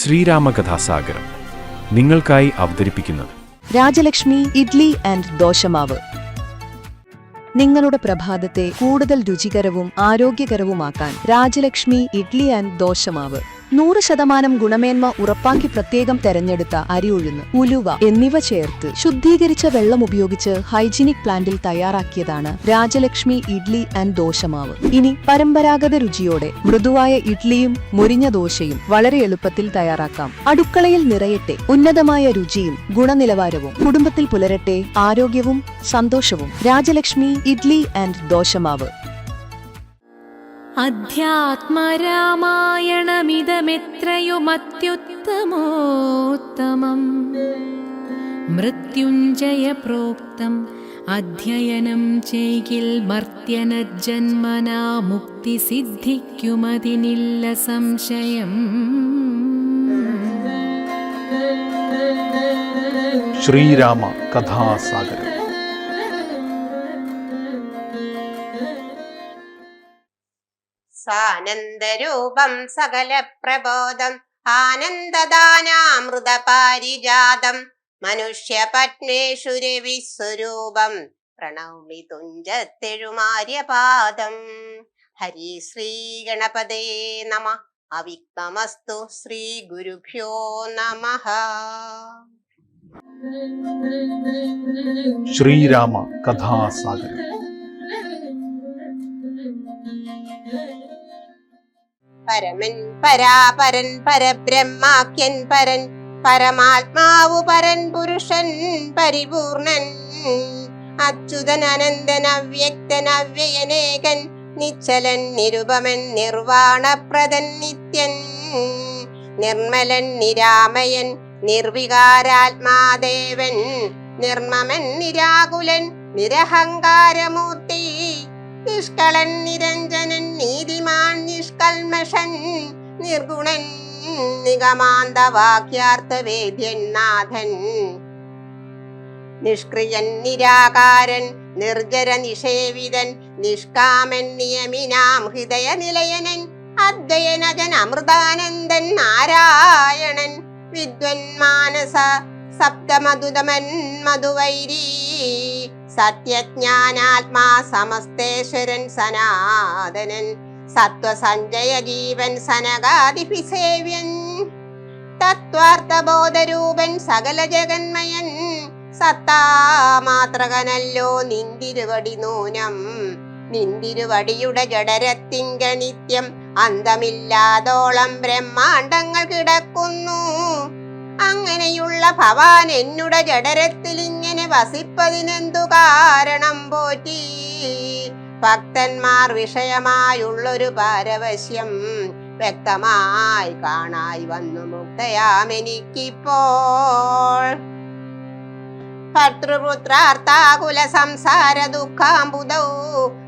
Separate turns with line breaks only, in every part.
ശ്രീരാമകഥാസാഗരം നിങ്ങൾക്കായി അവതരിപ്പിക്കുന്നത്
രാജലക്ഷ്മി ഇഡ്ലി ആൻഡ് ദോശമാവ്. നിങ്ങളുടെ പ്രഭാതത്തെ കൂടുതൽ രുചികരവും ആരോഗ്യകരവുമാക്കാൻ രാജലക്ഷ്മി ഇഡ്ലി ആൻഡ് ദോശമാവ്. 100% ഗുണമേന്മ ഉറപ്പാക്കി പ്രത്യേകം തെരഞ്ഞെടുത്ത അരി ഉഴുന്ന്, ഉലുവ എന്നിവ ചേർത്ത് ശുദ്ധീകരിച്ച വെള്ളം ഉപയോഗിച്ച് ഹൈജീനിക് പ്ലാന്റിൽ തയ്യാറാക്കിയതാണ് രാജലക്ഷ്മി ഇഡ്ലി ആൻഡ് ദോശമാവ്. ഇനി പരമ്പരാഗത രുചിയോടെ മൃദുവായ ഇഡ്ലിയും മുരിഞ്ഞ ദോശയും വളരെ എളുപ്പത്തിൽ തയ്യാറാക്കാം. അടുക്കളയിൽ നിറയട്ടെ ഉന്നതമായ രുചിയും ഗുണനിലവാരവും. കുടുംബത്തിൽ പുലരട്ടെ ആരോഗ്യവും സന്തോഷവും. രാജലക്ഷ്മി ഇഡ്ലി ആൻഡ് ദോശമാവ്.
അധ്യാത്മരാമായണമിതമെത്രയുമത്യുത്തമോത്തമം മൃത്യുഞ്ജയ പ്രോക്തം അധ്യയനം ചെയ്കിൽ മർത്യനജന്മനാ മുക്തി സിദ്ധിക്കുമതിനില്ല സംശയം.
ശ്രീരാമ കഥാസാഗരം.
സാനന്ദരൂപം സകല പ്രബോധം ആനന്ദദാനാമൃതപാരിജാതം മനുഷ്യ പത്മേഷുരവിസ്വരൂപം പ്രണൗമി തുഞ്ചത്തെഴുമാര്യപാദം. ഹരി ശ്രീ ഗണപതേ നമ. അവിഘ്നമസ്തു. ശ്രീ ഗുരുഭ്യോ നമഃ.
ശ്രീരാമ കഥാസാഗരം.
പരമൻ പരാപരൻ പരബ്രഹ്മാഖ്യൻ പരൻ പരമാത്മാവു പരൻ പുരുഷൻ പരിപൂർണൻ അച്യുതൻ അനന്തൻ അവ്യക്തൻ അവ്യയനേകൻ നിശ്ചലൻ നിരുപമൻ നിർവാണപ്രദൻ നിത്യൻ നിർമ്മലൻ നിരാമയൻ നിർവികാരാത്മാദേവൻ നിർമ്മമൻ നിരാകുലൻ നിരഹങ്കാരമൂർത്തി നിഷ്കളൻ നിരഞ്ജനൻ നീതിമാൻ നിഷ്കൽമഷൻ നിർഗുണൻ നിഗമാന്തവാക്യാർത്ഥവേദ്യൻ നാഥൻ നിഷ്ക്രിയൻ നിരാകാരൻ നിർജര നിഷേവിതൻ നിഷ്കാമൻ നിയമിനാം ഹൃദയ നിലയനൻ അദ്വയനജൻ അമൃതാനന്ദൻ നാരായണൻ വിദ്വൻ മാനസ സപ്തമധുതമൻ മധുവൈരീ സത്യജ്ഞാനാത്മാ സമസ്തേശ്വരൻ സനാതനൻ സത്വസഞ്ജയ ജീവൻ സനകാദിഭിസേവ്യൻ തത്വാർത്ഥബോധരൂപൻ സകല ജഗന്മയൻ സത്താമാത്രകനല്ലോ നിന്തിരുവടി നൂനം നിന്തിരുവടിയുടെ ജഡരത്തിങ്ക നിത്യം അന്തമില്ലാതോളം ബ്രഹ്മാണ്ടങ്ങൾ കിടക്കുന്നു. അങ്ങനെയുള്ള ഭവാൻ എന്നുടെ ജഡരത്തിൽ ഇങ്ങനെ വസിപ്പതിനെന്തു കാരണം പോറ്റി? ഭക്തന്മാർ വിഷയമായുള്ളൊരു പാരവശ്യം വ്യക്തമായി കാണായി വന്നു മുക്തയാമെനിക്കിപ്പോൾ. ഭർത്തൃപുത്രാർത്ഥാകുല സംസാര ദുഃഖാംബുദൗ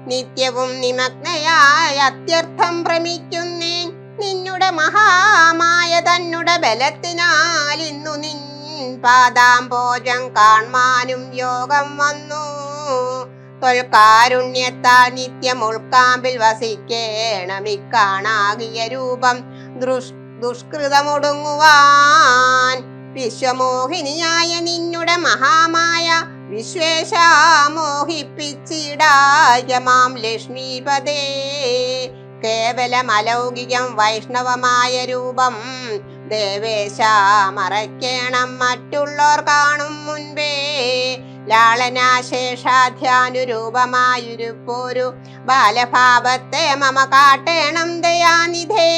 നിത്യവും നിമഗ്നയായി അത്യർത്ഥം ഭ്രമിക്കുന്നേൻ. നിന്നുടെ മഹാമായ തന്നുടെ ബലത്തിനാൽ ഇന്നു നിൻ പാദാംബോജം കാൺമാനും യോഗം വന്നു. തൊൽക്കാരുണ്യത്താൽ നിത്യം ഉൾക്കാമ്പിൽ വസിക്കേണമിക്കാണാകിയ രൂപം ദുഷ്കൃതമൊടുങ്ങുവാൻ. വിശ്വമോഹിനിയായ നിന്നുടെ മഹാമായ വിശ്വേശാമോഹിപ്പിച്ചിടായമാം ലക്ഷ്മീപദേ. കേവലം അലൗകികം വൈഷ്ണവമായ രൂപം ദേവേശ മറയ്ക്കണം മറ്റുള്ളവർ കാണും മുൻപേ. ലാളനാശേഷാധ്യാനുരൂപമായൊരുപ്പോരു ബാലഭാവത്തെ മമ കാട്ടേണം ദയാനിധേ.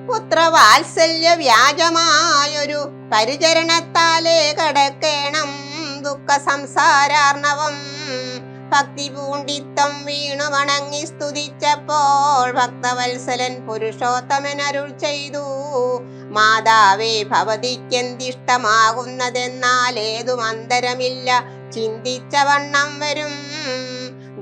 പുത്രവാത്സല്യ വ്യാജമായൊരു പരിചരണത്താലേ കടക്കേണം ദുഃഖ സംസാരാർണവം. ഭക്തി പൂണ്ടിത്തം വീണു വണങ്ങി സ്തുതിച്ചപ്പോൾ ഭക്തവത്സലൻ പുരുഷോത്തമൻ അരുൾ ചെയ്തു. മാതാവേ, ഭവതിക്കെന്തിഷ്ടമാകുന്നതെന്നാൽ ഏതും അന്തരമില്ല, ചിന്തിച്ച വണ്ണം വരും.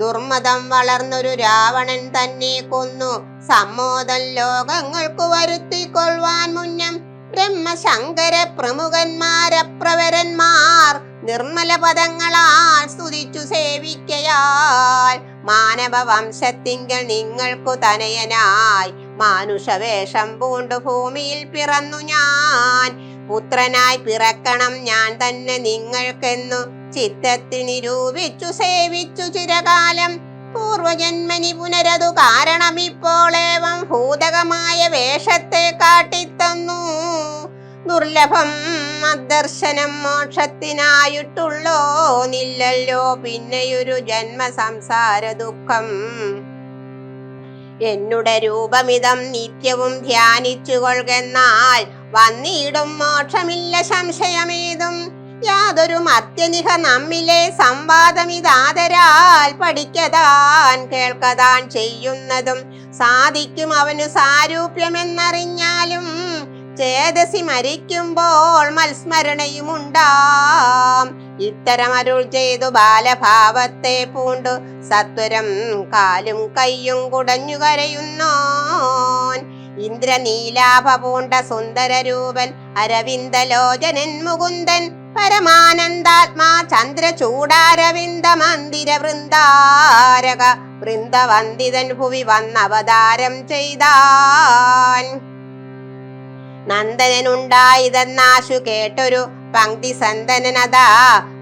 ദുർമതം വളർന്നൊരു രാവണൻ തന്നെ കൊന്നു സമ്മോദം ലോകങ്ങൾക്കു വരുത്തിക്കൊള്ളുവാൻ മുന്നം ബ്രഹ്മശങ്കര പ്രമുഖന്മാരപ്രവരന്മാർ നിർമ്മല പദങ്ങളാൽ സ്തുതിച്ചു സേവിക്കയാൽ മാനവ വംശത്തിങ്കൽ നിങ്ങൾക്കു തനയനായി മാനുഷവേഷം പൂണ്ടു ഭൂമിയിൽ പിറന്നു ഞാൻ. പുത്രനായി പിറക്കണം ഞാൻ തന്നെ നിങ്ങൾക്കെന്നു ചിത്തത്തിൽ നിരൂപിച്ചു സേവിച്ചു ചിരകാലം. പൂർവജന്മനി പുനരതു കാരണമിപ്പോളേവം ഭൂതകമായ വേഷത്തെ കാട്ടിത്തന്നു. ദുർലഭം അദർശനം മോക്ഷത്തിനായിട്ടുള്ളോ നില്ലല്ലോ പിന്നെയൊരു ജന്മ സംസാര ദുഃഖം. എന്നുടെ രൂപമിതം നിത്യവും ധ്യാനിച്ചു കൊള്ളുകെന്നാൽ വന്നിടും മോക്ഷമില്ല സംശയമേതും. യാതൊരു മർത്യനിഹ നമ്മിലെ സംവാദമിതാദരാൽ പഠിക്കതാൻ കേൾക്കതാൻ ചെയ്യുന്നതും സാധിക്കും അവനു സാരൂപ്യമെന്നറിഞ്ഞാലും. ചേതസി മരിക്കുമ്പോൾ മത്സ്മരണയുമുണ്ടാം. ഇത്തരം അരുൾ ചെയ്തു ബാലഭാവത്തെ പൂണ്ടു സത്വരം കാലും കയ്യും കുടഞ്ഞു കരയുന്നോൻ. ഇന്ദ്രനീലാഭ പൂണ്ട സുന്ദരരൂപൻ അരവിന്ദലോചനൻ മുകുന്ദൻ പരമാനന്ദാത്മാ ചന്ദ്രചൂടാരവിന്ദ മന്ദിര വൃന്ദാരക വൃന്ദവന്ദിതൻ ഭുവി വന്നവതാരം ചെയ്താൻ. നന്ദനുണ്ടായതെന്നാശു കേട്ടൊരു പങ്ക്തി സന്തനനതാ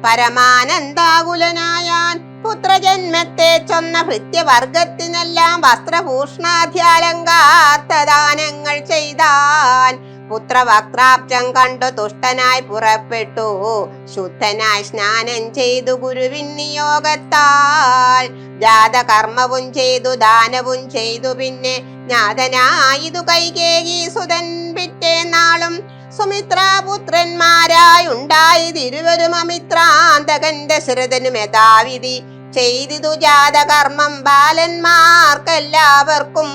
പരമാനന്ദാകുലനായാൻ. പുത്രജന്മത്തെ ചൊന്ന ഭൃത്യവർഗത്തിനെല്ലാം വസ്ത്രഭൂഷണാധ്യാലങ്കാർത്തദാനങ്ങൾ ചെയ്താൻ. പുത്രവക്രാബ്ജം കണ്ടു തുഷ്ടനായി പുറപ്പെട്ടു ശുദ്ധനായി സ്നാനം ചെയ്തു ഗുരുവിൻ നിയോഗത്താൽ. ജാതകർമ്മവും ചെയ്തു ദാനവും ചെയ്തു പിന്നെ ജ്ഞാതനായിതു കൈകേയി സുതൻ പിറ്റേന്നാളും. സുമിത്രാപുത്രന്മാരായുണ്ടായതിരുവരും അമിത്രാന്തകൻ ദശരഥനും യഥാവിധി ചെയ്തിതു ജാതകർമ്മം. ബാലന്മാർക്കെല്ലാവർക്കും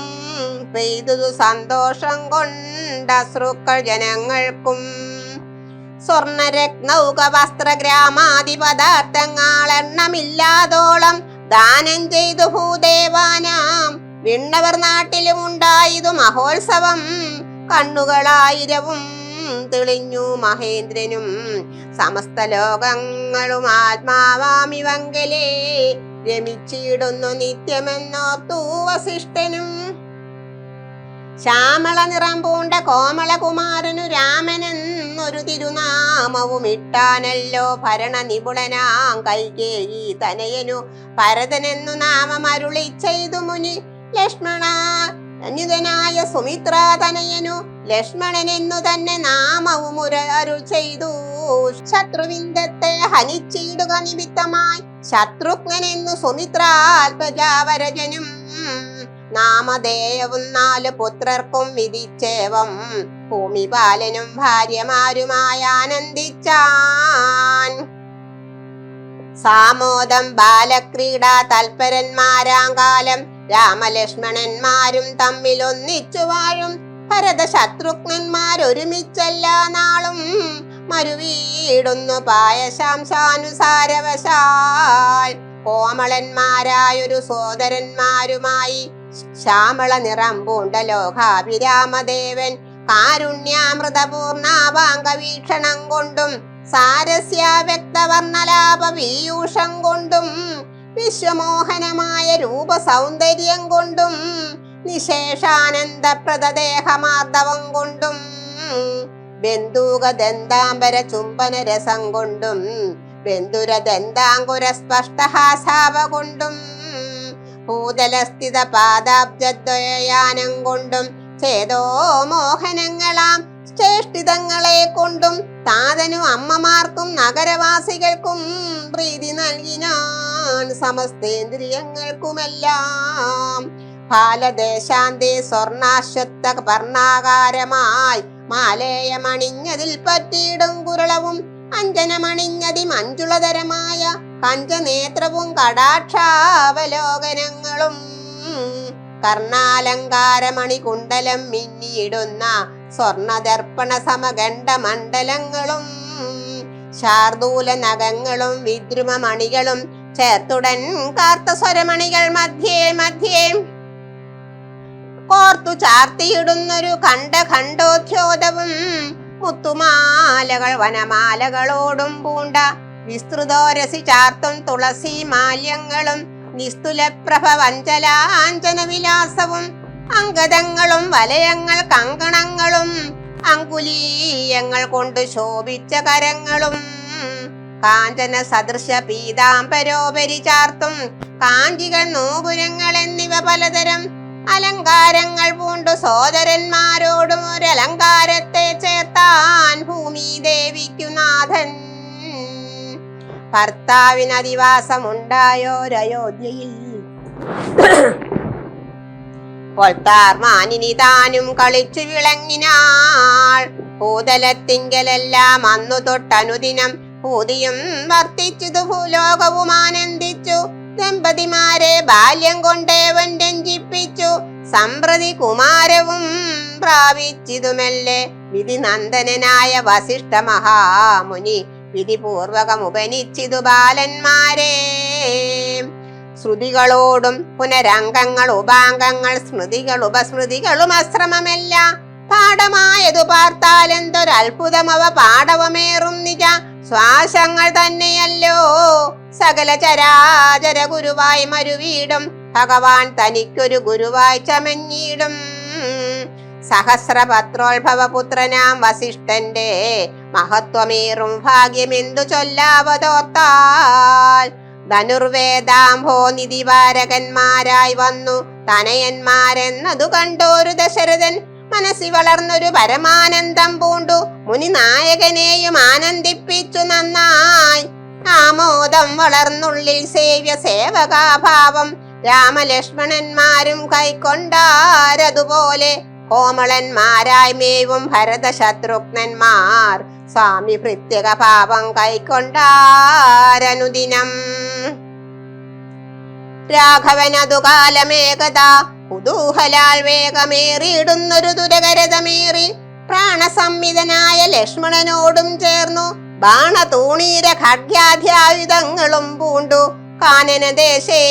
പെയ്തു സന്തോഷം കൊണ്ടശ്രുക്കൾ ജനങ്ങൾക്കും. സ്വർണരത്നൗക വസ്ത്രഗ്രാമാദി പദാർത്ഥങ്ങൾ എണ്ണമില്ലാതോളം ദാനം ചെയ്തു ഭൂദേവാനാം. വിണ്ണവർ നാട്ടിലും ഉണ്ടായതു മഹോത്സവം. കണ്ണുകളായിരവും തെളിഞ്ഞു മഹേന്ദ്രനും. സമസ്ത ലോകങ്ങളും ആത്മാവാമിവങ്കലേ രമിച്ചിടുന്നു നിത്യമെന്നോർത്തു വസിഷ്ഠനും. ശ്യാമള നിറം പൂണ്ട കോമളകുമാരനു രാമനെന്നൊരു തിരുനാമവും ഇട്ടാനല്ലോ ഭരണ നിപുണനാം കൈകേയി തനയനു ഭരതനെന്നു നാമം അരുളി ചെയ്തു മുനി. ലക്ഷ്മണ അന്യുതനായ സുമിത്രാ തനയനു ലക്ഷ്മണനെന്നു തന്നെ നാമവും അരുൾ ചെയ്തു. ശത്രുവിന്ദത്തെ ഹനിച്ചിടുക നിമിത്തമായി ശത്രുഘ്നെന്നു സുമിത്രാൽപജാവരജനും. നാമധേയവും 4 പുത്രർക്കും വിധിച്ചേവം ഭൂമിപാലനും ഭാര്യമാരുമായി ആനന്ദിച്ചാൻ. സാമോദം ബാലക്രീഡാ തൽപരന്മാരാം കാലം രാമലക്ഷ്മണന്മാരും തമ്മിൽ ഒന്നിച്ചു വാഴും. ഭരത ശത്രുഘ്നന്മാരൊരുമിച്ചെല്ലാ നാളും മരുവീടുന്നു പായശാംശാനുസാരവശാൽ. കോമളന്മാരായൊരു സോദരന്മാരുമായി ശ്യാമള നിറം പൂണ്ട ലോകാഭിരാമദേവൻ കാരുണ്യാമൃതപൂർണാവാങ്ക വീക്ഷണം കൊണ്ടും സാരസ്യ വ്യക്തവർണലാപ പീയൂഷം കൊണ്ടും വിശ്വമോഹനമായ രൂപ സൗന്ദര്യം കൊണ്ടും നിശേഷാനന്ദപ്രദദേഹമാർദ്ദവം കൊണ്ടും ബന്ധൂക ദന്താംബര ചുംബന രസം കൊണ്ടും ബന്ധുര ദന്താങ്കുര സ്പഷ്ടഹാസാവ കൊണ്ടും ഭൂതലസ്ഥിത പാദാബ്ജദ്വയാനം കൊണ്ടും ചേതോ മോഹനങ്ങളാം ചേഷ്ടിതങ്ങളെ കൊണ്ടും താതനു അമ്മമാർക്കും നഗരവാസികൾക്കും പ്രീതി നൽകിനാൻ സമസ്തേന്ദ്രിയങ്ങൾക്കുമെല്ലാം. ബാലദേശാന്തേ സ്വർണാശ്വത്ത പർണാകാരമായി മാലേയമണിഞ്ഞതിൽ പറ്റിയിടും കുരളവും അഞ്ജനമണിഞ്ഞതി മഞ്ജുളതരമായ പഞ്ചനേത്രവും കടാക്ഷാവലോകനങ്ങളും കർണാലങ്കാരമണി കുണ്ടലം മിന്നിയിടുന്ന സ്വർണദർപ്പണ സമഗണ്ഡ മണ്ഡലങ്ങളും ശാർദൂല നഖങ്ങളും വിദ്രുമമണികളും ചേർത്തുടൻ കാർത്ത സ്വരമണികൾ മധ്യേ മധ്യേ കോർത്തു ചാർത്തിയിടുന്നൊരു ഖണ്ഡോദ്യോതവും മുത്തുമാലകൾ വനമാലകളോടും പൂണ്ട വിസ്തൃതോരസി ചാർത്തും തുളസി മാല്യങ്ങളും നിസ്തുലപ്രഭ വഞ്ചലാഞ്ജന വിലാസവും അങ്കദങ്ങളും വലയങ്ങൾ കങ്കണങ്ങളും അങ്കുലീയങ്ങൾ കൊണ്ട് ശോഭിച്ച കരങ്ങളും കാഞ്ചന സദൃശ പീതാംബരോപരി ചാർത്തും കാഞ്ചികൾ നൂപുരങ്ങൾ എന്നിവ പലതരം അലങ്കാരങ്ങൾ പൂണ്ടു സോദരന്മാരോടും ഒരലങ്കാരത്തെ ചേർത്താൻ ഭൂമി ദേവിക്കു നാഥൻ. ഭർത്താവിന് അധിവാസമുണ്ടായോരയോധ്യയിൽ പൊൽത്താർ മാനിനി താനും കളിച്ചു വിളങ്ങിനാൾ. ഭൂതലത്തിങ്കലെല്ലാം അന്നു തൊട്ടനുദിനം ഭൂതിയും വർത്തിച്ചതു ഭൂലോകവും ആനന്ദിച്ചു. ദമ്പതിമാരെ ബാല്യം കൊണ്ടേവൻ രഞ്ജിപ്പിച്ചു. സമ്പ്രതി കുമാരവും പ്രാപിച്ചിതുമെല്ലെ വിധി നന്ദനായ വസിഷ്ഠ മഹാമുനി വിധിപൂർവകം ഉപനിച്ചിതു ബാലന്മാരെ. ശ്രുതികളോടും പുനരംഗങ്ങൾ ഉപാംഗങ്ങൾ സ്മൃതികൾ ഉപസ്മൃതികളും അശ്രമമെല്ലാം പാഠമായതു പാർത്താൽ എന്തൊരത്ഭുതം അവ പാഠവമേറും നിജ ശ്വാസങ്ങൾ തന്നെയല്ലോ സകല ചരാചര ഗുരുവായി മരുവീടും ഭഗവാൻ തനിക്കൊരു ഗുരുവായി ചമഞ്ഞിടും. സഹസ്രപത്രോത്ഭവ പുത്രനാം വസിഷ്ഠന്റെ മഹത്വമേറും ഭാഗ്യമെന്തു ചൊല്ലാവതോർത്താൽ. ധനുർവേദാംഭോ നിധിവാരകന്മാരായി വന്നു തനയന്മാരെന്നതു കണ്ടോരു ദശരഥൻ മനസ്സി വളർന്നൊരു പരമാനന്ദം പൂണ്ടു. മുനി നായകനെയും ആനന്ദിപ്പിച്ചു നന്നായി. ആമോദം വളർന്നുള്ളിൽ സേവ്യ സേവകാഭാവം രാമലക്ഷ്മണന്മാരും കൈക്കൊണ്ടാരതുപോലെ. കോമളന്മാരായി മേവും ഭരത ശത്രുഘ്നന്മാർ സ്വാമി പ്രത്യേക ഭാവം കൈക്കൊണ്ടാരനുദിനം. രാഘവനതു കാലമേകതാ കുതൂഹലാൽ വേഗമേറിയിടുന്നൊരു ദുരകരതമേറി പ്രാണസംവിധനായ ലക്ഷ്മണനോടും ചേർന്നു ബാണതൂണീര ഖഡ്ഗാധ്യായുധങ്ങളും പൂണ്ടു കാനനദേശേ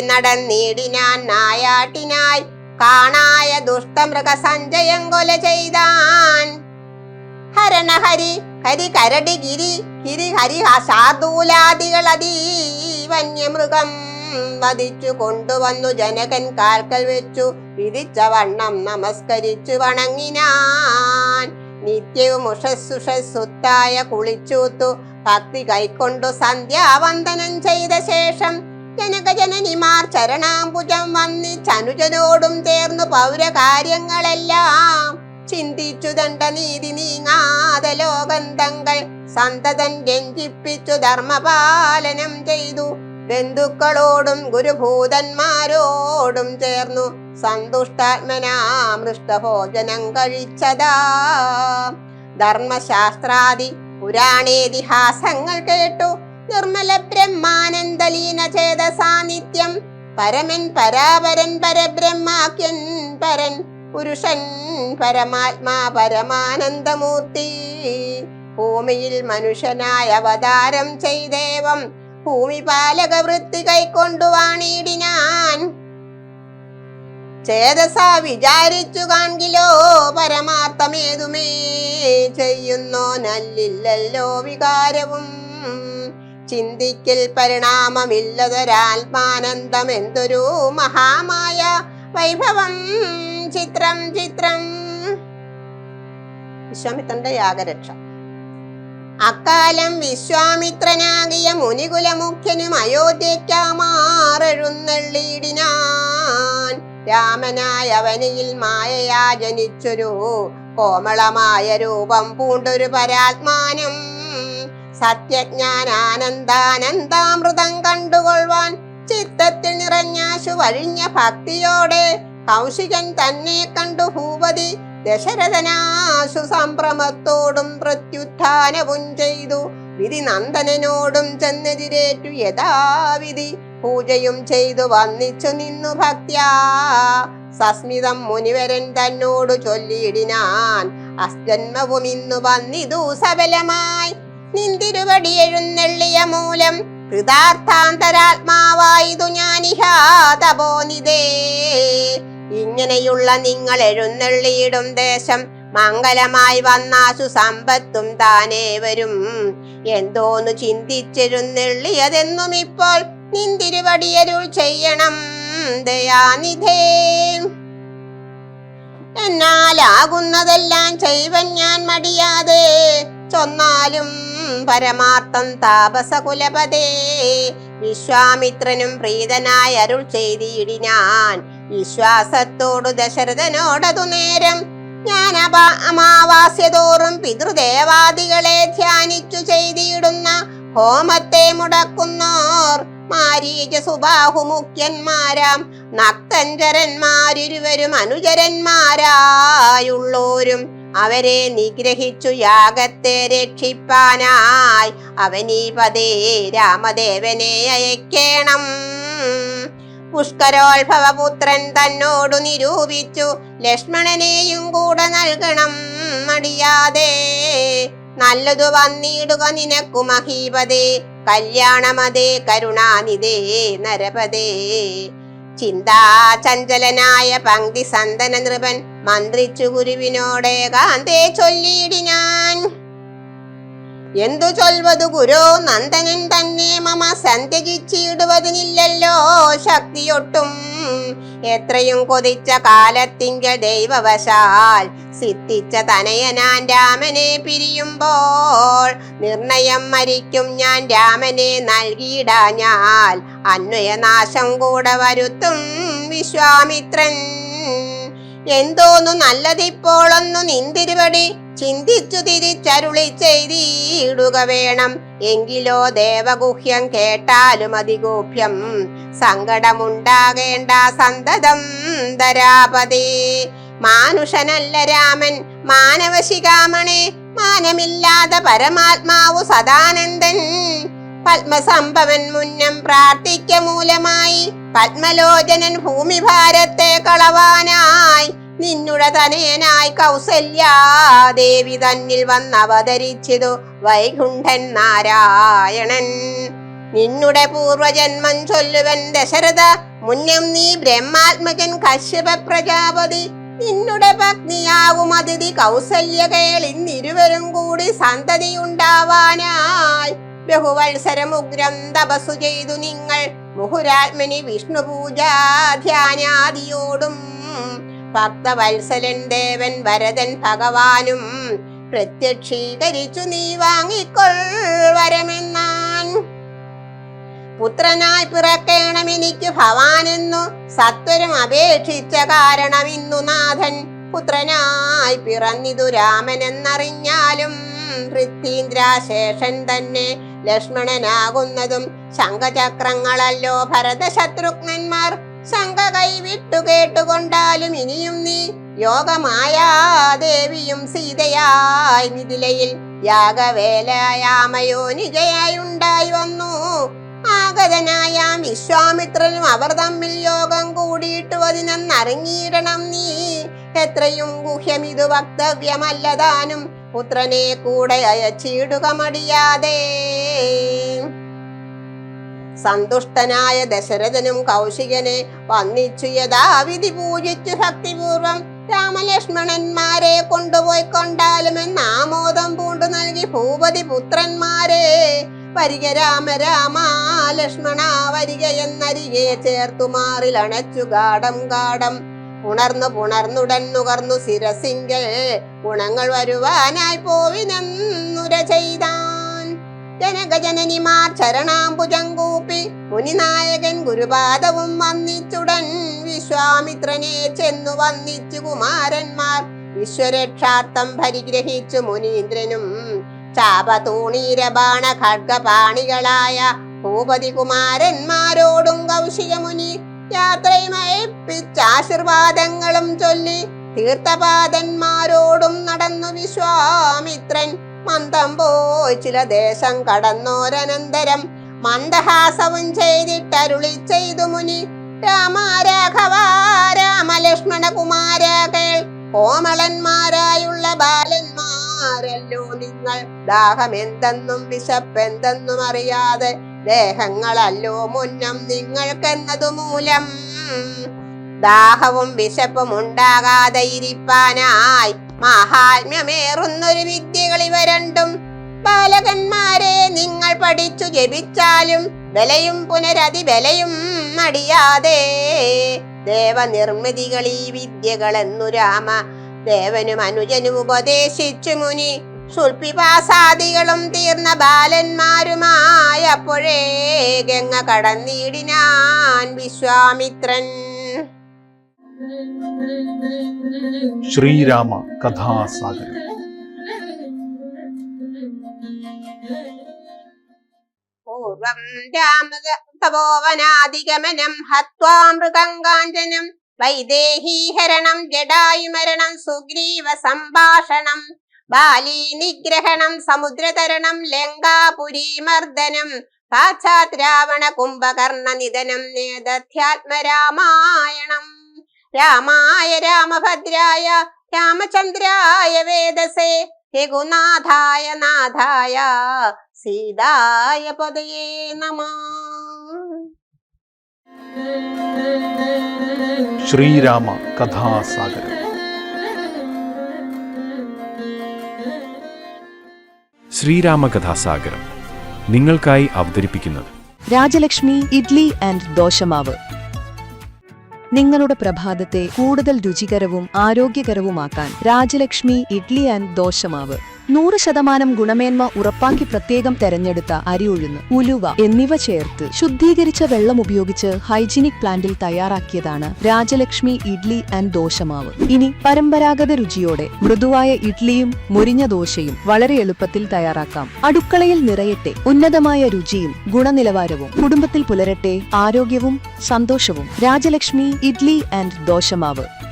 നടന്നിടിനാൻ നായാട്ടിനായി. കാണായ ദുഷ്ടമൃഗ സഞ്ജയം കൊല ചെയ്താൻ. ഹരണഹരി ഹരി കരടി ഗിരി ഗിരി ഹരി ശാർദൂലാദികൾ അതീവന്യമൃഗം വധിച്ചു കൊണ്ടുവന്നു ജനകൻ കാൽക്കൽ വെച്ചു വിധിച്ച വണ്ണം നമസ്കരിച്ചു വണങ്ങിനാൻ. നിത്യവും ഉഷസ്സുഷസ്സുത്തായ കുളിച്ചൂത്തു ഭക്തി കൈക്കൊണ്ടു സന്ധ്യാവന്ദനം ചെയ്ത ശേഷം ജനകജനനിമാർ ചരണാംബുജം വന്നിച്ചനുജനോടും ചേർന്നു പൗരകാര്യങ്ങളെല്ലാം ചിന്തിച്ചു ദണ്ഡനീതി നീങ്ങാതെ ലോകന്തങ്ങൾ സന്തതൻ രഞ്ജിപ്പിച്ചു ധർമ്മപാലനം ചെയ്തു. ബന്ധുക്കളോടും ഗുരുഭൂതന്മാരോടും ചേർന്നു സന്തുഷ്ടാത്മനാമൃഷ്ടഭോജനം കഴിച്ചതാ. ധർമ്മശാസ്ത്രാദി പുരാണേതിഹാസങ്ങൾ കേട്ടു നിർമ്മല ബ്രഹ്മാനന്ദലീന ചേതസാന്നിത്യം. പരമൻ പരാപരൻ പരബ്രഹ്മാക്യൻ പരൻ പുരുഷൻ പരമാത്മാ പരമാനന്ദമൂർത്തി. ഭൂമിയിൽ മനുഷ്യനായ അവതാരം ചെയ്ദേവം ഭൂമിപാലക വൃത്തി കൈക്കൊണ്ടുവാണിടിനാൻ. ചേതസാ വിചാരിച്ചു കാൺകിലോ പരമാർത്ഥമേതുമേ ചെയ്യുന്നോ നല്ലില്ലല്ലോ വികാരവും. ചിന്തിക്കൽ പരിണാമമില്ലതൊരാത്മാനന്ദം എന്തൊരു മഹാമായ വൈഭവം ചിത്രം ചിത്രം. വിശ്വാമിത്രന്റെ യാഗരക്ഷ. അക്കാലം വിശ്വാമിത്രനാകിയ മുനികുലമുഖ്യനും അയോധ്യയ്ക്കാമാറെഴുന്നള്ളിയിടിനാൻ. രാമനായ അവനിയിൽ മായയാ ജനിച്ചൊരു കോമളമായ രൂപം പൂണ്ടൊരു പരാത്മാനം. സത്യജ്ഞാനാനന്ദാനന്ദാമൃതം കണ്ടുകൊള്ളുവാൻ ചിത്തത്തിൽ നിറഞ്ഞാശു വഴിഞ്ഞ ഭക്തിയോടെ കൗശികൻ തന്നെ കണ്ടു ഭൂപതി ദശരഥനാശു സംഭ്രമത്തോടും പ്രത്യുത്ഥാനവും ചെയ്തു. വിധി നന്ദനോടും ചെന്നെതിരേറ്റു യഥാവിധി പൂജയും ചെയ്തു വന്നിച്ചു നിന്നു ഭക്ത്യാ. സസ്മിതം മുനിവരൻ തന്നോടു ചൊല്ലിയിടിനാൻ, അസ്ജന്മവും ഇന്നു വന്നിതു സബലമായി. നിന്തിരുവടി എഴുന്നള്ളിയ മൂലം കൃതാർത്ഥാന്തരാത്മാവായിതു ഞാനിഹാ തപോനിതേ. ഇങ്ങനെയുള്ള നിങ്ങൾ എഴുന്നള്ളിയിടും ദേശം മംഗലമായി വന്നാശു സമ്പത്തും താനേ വരും. എന്തോന്നു ചിന്തിച്ചെഴുന്നള്ളിയതെന്നും ഇപ്പോൾ നിന്തിരുവടിയരുൾ ചെയ്യണം ദയാനിധേ. എന്നാലാകുന്നതെല്ലാം ചെയ്വൻ ഞാൻ മടിയാതെ, ചൊന്നാലും പരമാർത്ഥം താപസകുലപതേ. വിശ്വാമിത്രനും പ്രീതനായി അരുൾ ചെയ്തിടിനാൻ വിശ്വാസത്തോടു ദശരഥനോടതു നേരം. ഞാൻ അമാവാസ്യതോറും പിതൃദേവാദികളെ ധ്യാനിച്ചു ചെയ്തിടുന്ന ഹോമത്തെ മുടക്കുന്നോർ മാരീച സുബാഹുമുഖ്യന്മാരാം നക്തഞ്ചരന്മാരിരുവരും അനുചരന്മാരായുള്ളോരും അവരെ നിഗ്രഹിച്ചു യാഗത്തെ രക്ഷിപ്പാനായി അവനീപതേ രാമദേവനെ അയക്കേണം. പുഷ്കരോത്ഭവപുത്രൻ തന്നോടു നിരൂപിച്ചു ലക്ഷ്മണനെയും കൂടെ നൽകണം മടിയാതെ. നല്ലതു വന്നിടുക നിനക്കു മഹീപതേ, കല്യാണമതേ കരുണാനിതേ നരപതേ. ചിന്താചഞ്ചലനായ പങ്ക്തി സന്തന നൃപൻ മന്ത്രിച്ചു ഗുരുവിനോടെ കാന്തേ ചൊല്ലിയിടിനാൻ. എന്തു ചൊൽവതു ഗുരോ, നന്ദനൻ തന്നെ മമ സന്ധ്യജിച്ചിടുവതിനില്ലല്ലോ ശക്തിയൊട്ടും. എത്രയും കൊതിച്ച കാലത്തിങ്കൽ ദൈവവശാൽ സിദ്ധിച്ച തനയനാൻ രാമനെ പിരിയുമ്പോൾ നിർണയം മരിക്കും ഞാൻ രാമനെ നൽകിയിടാഞ്ഞാൽ അന്വയനാശം കൂടെ വരുത്തും വിശ്വാമിത്രൻ. എന്തോന്നു നല്ലതിപ്പോളൊന്നു നിന്തിരുവടി ചിന്തിച്ചു തിരിച്ചരുളി ചെയ്തിടുക വേണം. എങ്കിലോ ദേവഗുഹ്യം കേട്ടാലും അതിഗോപ്യം സങ്കടമുണ്ടാകേണ്ട സന്തതം ധരാപതേ. മാനുഷനല്ല രാമൻ മാനവശിഖാമണേ, മാനമില്ലാതെ പരമാത്മാവു സദാനന്ദൻ. പത്മസംഭവൻ മുന്നം പ്രാർത്ഥിക്ക മൂലമായി പത്മലോചനൻ ഭൂമിഭാരത്തെ കളവാനായി നിന്നുടെ തനയനായി കൗസല്യാദേവി തന്നിൽ വന്നവതരിച്ചിതു വൈകുണ്ഠൻ നാരായണൻ. നിന്നുടെ പൂർവജന്മം ചൊല്ലുവൻ ദശരഥ, മുന്നം നീ ബ്രഹ്മാത്മകൻ കശ്യപ പ്രജാപതി. നിന്നുടെ പത്നിയാവും അതിഥി കൗസല്യ കേളിന്നിരുവരും കൂടി സന്തതിയുണ്ടാവാനായി ബഹുവത്സരമുഗ്രം തപസ്സു ചെയ്തു നിങ്ങൾ മുഹുരാത്മനി വിഷ്ണു പൂജാ ധ്യാനാദിയോടും. ഭക്തവത്സലൻ ദേവൻ വരദൻ ഭഗവാനും പ്രത്യക്ഷീകരിച്ചു നീ വാങ്ങിക്കൊൾ വരമെന്നാൻ. പുത്രനായി പിറക്കേണം എനിക്ക് ഭവാനെന്നു സത്വരം അപേക്ഷിച്ച കാരണം ഇന്നു നാഥൻ പുത്രനായി പിറന്നിതു രാമനെന്നറിഞ്ഞാലും പൃഥ്വീന്ദ്രാശേഷൻ തന്നെ ലക്ഷ്മണനാകുന്നതും ശംഖചക്രങ്ങളല്ലോ ഭരതശത്രുഘ്നന്മാർ. ശങ്ക കൈവിട്ടു കേട്ടുകൊണ്ടാലും ഇനിയും നീ യോഗമായാദേവിയും സീതയായി മിഥിലയിൽ യാഗവേലയാമയോ നിജയായി ഉണ്ടായി വന്നു. ആഗതനായ വിശ്വാമിത്രനും അവർ തമ്മിൽ യോഗം കൂടിയിട്ടു അതിനെന്നറിഞ്ഞിടണം നീ. എത്രയും ഗുഹ്യമിതു വക്തവ്യമല്ലതാനും പുത്രനെ കൂടെ അയച്ചിടുക മടിയാതെ. സന്തുഷ്ടനായ ദശരഥനും കൗശികനെ വന്നിച്ചു യഥാവിധി പൂജിച്ചു ഭക്തിപൂർവം രാമലക്ഷ്മണന്മാരെ കൊണ്ടുപോയി കൊണ്ടാലുമെന്ന് ആമോദം പൂണ്ടു നൽകി ഭൂപതി പുത്രന്മാരെ. വരിക രാമ രാമ ലക്ഷ്മണ വരിക എന്നരികെ ചേർത്തുമാറിൽ അണച്ചു ഗാഠം ഗാഠം പുണർന്നുടൻ നുകർന്നു ശിരസിങ്കൽ ഗുണങ്ങൾ വരുവാനായി പോവിനെന്നുര ചെയ്താൻ. ജനകജനനിമാർ ചരണാംബുജം കൂപ്പി മുനിനായകൻ ഗുരുപാദവും വന്നിച്ചുടൻ വിശ്വാമിത്രനെ ചെന്നു വന്നിച്ചു കുമാരന്മാർ. വിശ്വരക്ഷാർത്ഥം പരിഗ്രഹിച്ചു മുനീന്ദ്രനും ചാപതൂണീരബാണ ഖഡ്ഗപാണികളായ ഭൂപതി കുമാരന്മാരോടും കൗശികമുനി യാത്രയുമയപ്പിച്ചാശീർവാദങ്ങളും ചൊല്ലി തീർത്ഥപാദന്മാരോടും നടന്നു വിശ്വാമിത്രൻ. മന്ദം പോയി ചില ദേശം കടന്നോരനന്തരം മന്ദഹാസവും ചെയ്തിട്ടരുളി ചെയ്തു മുനി. രാമ രാഘവ രാമലക്ഷ്മണ കുമാര കേൾ, കോമളന്മാരായുള്ള ബാലന്മാരല്ലോ നിങ്ങൾ. ദാഹമെന്തെന്നും വിശപ്പെന്തെന്നും അറിയാതെ ദേഹങ്ങളല്ലോ മുന്നം നിങ്ങൾക്കെന്നതു മൂലം. ദാഹവും വിശപ്പും ഉണ്ടാകാതെ ഇരിപ്പാനായി മാഹാത്മ്യമേറുന്നൊരു വിദ്യകൾ ഇവ രണ്ടും. ബാലകന്മാരെ നിങ്ങൾ പഠിച്ചു ജപിച്ചാലും ബലയും പുനരതിബലയും മടിയാതെ ദേവനിർമ്മിതികളീ വിദ്യകളെന്നു രാമ ദേവനും അനുജനും ഉപദേശിച്ചു മുനി. ശുൽപിപാസാദികളും തീർന്ന ബാലന്മാരുമായപ്പോഴേ ഗംഗ കടന്നിടിനാൻ വിശ്വാമിത്രൻ.
ശ്രീരാമ കഥാസാഗരം.
പൂർവം രാമതപോവനാദിഗമനം ഹത്വാ മൃഗങ്കാഞ്ചനം വൈദേഹീഹരണം ജടായുമരണം സുഗ്രീവ സംഭാഷണം ബാലീ നിഗ്രഹണം സമുദ്രതരണം ലങ്കാപുരീമർദ്ദനം സാക്ഷാത് രാവണ കുംഭകർണ നിധനം നേദധ്യാത്മരാമായണം. രാമായ രാമഭദ്രായ രാമചന്ദ്രായ വേദസേ രഘുനാഥായ നാഥായ സീതായ പദയേ നമഃ.
ശ്രീരാമ കഥാസാഗരം.
ശ്രീരാമകഥാസാഗരം നിങ്ങൾക്കായി അവതരിപ്പിക്കുന്നത്
രാജലക്ഷ്മി ഇഡ്ലി ആൻഡ് ദോശമാവ്. നിങ്ങളുടെ പ്രഭാതത്തെ കൂടുതൽ രുചികരവും ആരോഗ്യകരവുമാക്കാൻ രാജലക്ഷ്മി ഇഡ്ലി ആൻഡ് ദോശമാവ്. 100% ഗുണമേന്മ ഉറപ്പാക്കി പ്രത്യേകം തെരഞ്ഞെടുത്ത അരി ഉഴുന്ന്, ഉലുവ എന്നിവ ചേർത്ത് ശുദ്ധീകരിച്ച വെള്ളം ഉപയോഗിച്ച് ഹൈജീനിക് പ്ലാന്റിൽ തയ്യാറാക്കിയതാണ് രാജലക്ഷ്മി ഇഡ്ലി ആൻഡ് ദോശമാവ്. ഇനി പരമ്പരാഗത രുചിയോടെ മൃദുവായ ഇഡ്ലിയും മുരിഞ്ഞ ദോശയും വളരെ എളുപ്പത്തിൽ തയ്യാറാക്കാം. അടുക്കളയിൽ നിറയട്ടെ ഉന്നതമായ രുചിയും ഗുണനിലവാരവും. കുടുംബത്തിൽ പുലരട്ടെ ആരോഗ്യവും സന്തോഷവും. രാജലക്ഷ്മി ഇഡ്ലി ആൻഡ് ദോശമാവ്.